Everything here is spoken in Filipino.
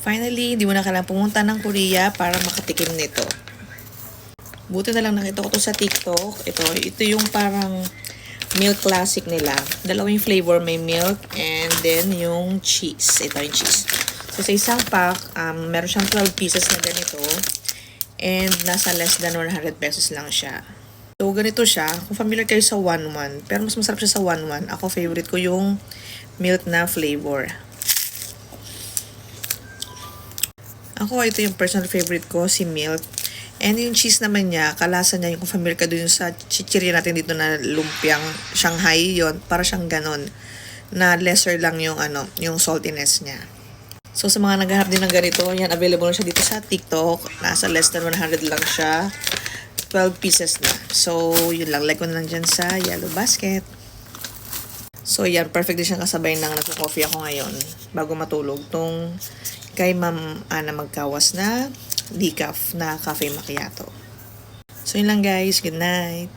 Finally, hindi mo na kailangang pumunta ng Korea para makatikim nito. Buti na lang nakita ko to sa TikTok. Ito yung parang milk classic nila. Dalawang flavor, may milk and then yung cheese. Ito yung cheese. So sa isang pack, meron siyang 12 pieces na ganito. And nasa less than 100 pesos lang siya. So ganito siya. Kung familiar kayo sa 1-1, pero mas masarap siya sa 1-1. Ako favorite ko yung milk na flavor. Ako, ito yung personal favorite ko, si milk. And yung cheese naman niya, kalasa niya, yung kung familiar ka dun sa chichirya natin dito na lumpiang Shanghai, yon para siyang ganon. Na lesser lang yung, yung saltiness niya. So, sa mga naghahanap din ng ganito, yan, available siya dito sa TikTok. Nasa less than 100 lang siya. 12 pieces na. So, yun lang. Like ko na lang dyan sa yellow basket. So, yan. Perfect din siyang kasabay ng nagko-coffee ako ngayon bago matulog. Tong kay Ma'am Ana Magkawas na decaf na cafe macchiato. So, yun lang guys. Good night.